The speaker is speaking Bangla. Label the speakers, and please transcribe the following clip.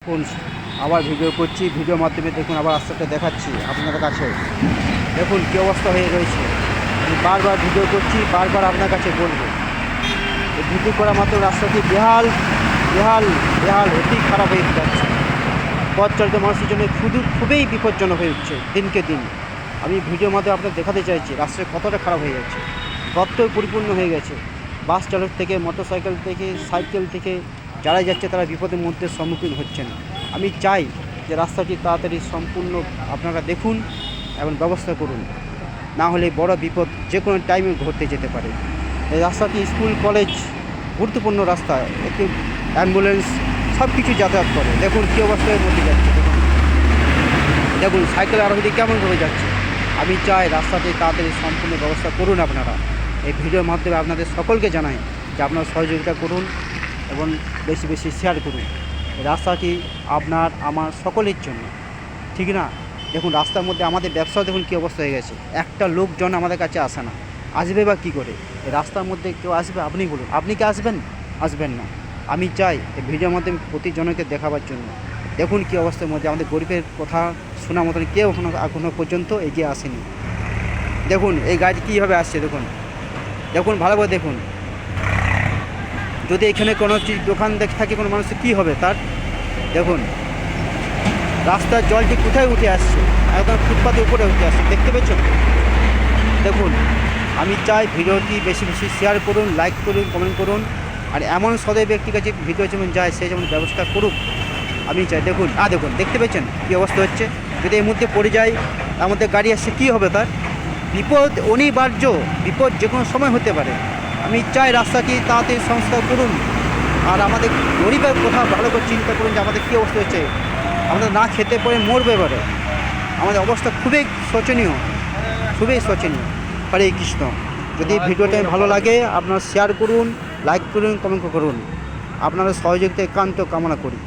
Speaker 1: দেখুন আবার ভিডিও করছি, ভিডিওর মাধ্যমে দেখুন আবার রাস্তাটা দেখাচ্ছি আপনাদের কাছে। দেখুন কী অবস্থা হয়ে রয়েছে। আমি বারবার ভিডিও করছি, বারবার আপনার কাছে বলবো, এই ভিডিও করা মাত্র রাস্তাটি বেহাল বেহাল বেহাল অতি খারাপ হয়ে যাচ্ছে। পথ চলতে মানুষের জন্য খুবই বিপজ্জনক হয়ে উঠছে দিনকে দিন। আমি ভিডিওর মাধ্যমে আপনাদের দেখাতে চাইছি রাস্তা কতটা খারাপ হয়ে যাচ্ছে, গর্তই পরিপূর্ণ হয়ে গেছে। বাস চালক থেকে, মোটরসাইকেল থেকে, সাইকেল থেকে যারা যাচ্ছে তারা বিপদের মধ্যে সম্মুখীন হচ্ছেন। আমি চাই যে রাস্তাটি তাড়াতাড়ি সম্পূর্ণ আপনারা দেখুন এবং ব্যবস্থা করুন, না হলে বড় বিপদ যে কোনো টাইমে ঘটতে যেতে পারে। এই রাস্তাটি স্কুল, কলেজ, গুরুত্বপূর্ণ রাস্তা, একটি অ্যাম্বুলেন্স সব কিছু যাতায়াত করে। দেখুন কী অবস্থায় মধ্যে যাচ্ছে, দেখুন দেখুন সাইকেল আরোহী কেমনভাবে যাচ্ছে। আমি চাই রাস্তাটি তাড়াতাড়ি সম্পূর্ণ ব্যবস্থা করুন আপনারা। এই ভিডিওর মাধ্যমে আপনাদের সকলকে জানাই যে আপনারা সহযোগিতা করুন এবং বেশি বেশি শেয়ার করুন। এই রাস্তাটি আপনার আমার সকলের জন্য, ঠিক না? দেখুন রাস্তার মধ্যে আমাদের ব্যবসা দেখুন কী অবস্থা হয়ে গেছে। একটা লোকজন আমাদের কাছে আসে না, আসবে বা কী করে? এই রাস্তার মধ্যে কেউ আসবে? আপনি বলুন, আপনি কি আসবেন? আসবেন না। আমি চাই এই ভিডিওর মাধ্যমে প্রতিজনকে দেখাবার জন্য। দেখুন কী অবস্থার মধ্যে আমাদের গরিবের কথা শোনা মতন কেউ এখনো পর্যন্ত এগিয়ে আসেনি। দেখুন এই গাড়ি কীভাবে আসছে, দেখুন দেখুন ভালো করে দেখুন। যদি এখানে কোনো দোকান থাকে কোনো মানুষের কী হবে তার? দেখুন রাস্তার জলটি কোথায় উঠে আসছে, একদম ফুটপাতের উপরে উঠে আসছে, দেখতে পেয়েছেন? দেখুন আমি চাই ভিডিওটি বেশি বেশি শেয়ার করুন, লাইক করুন, কমেন্ট করুন। আর এমন সদয় ব্যক্তির কাছে ভিডিও যেমন যায় সে যেমন ব্যবস্থা করুক আমি চাই। দেখুন দেখুন দেখতে পেয়েছেন কী অবস্থা হচ্ছে। যদি এর মধ্যে পড়ে যায়, তার মধ্যে গাড়ি আসছে, কী হবে তার? বিপদ অনিবার্য, বিপদ যে কোনো সময় হতে পারে। আমি চাই রাস্তাটি তাড়াতাড়ি সংস্কার করুন। আর আমাদের গরিবের কথা ভালো করে চিন্তা করুন যে আমাদের কী অবস্থা হচ্ছে। আমাদের না খেতে পরে মরবে এবারে। আমাদের অবস্থা খুবই শোচনীয়, খুবই শোচনীয়। হরে কৃষ্ণ। যদি ভিডিওটা ভালো লাগে আপনারা শেয়ার করুন, লাইক করুন, কমেন্ট করুন। আপনারা সহযোগিতা একান্ত কামনা করি।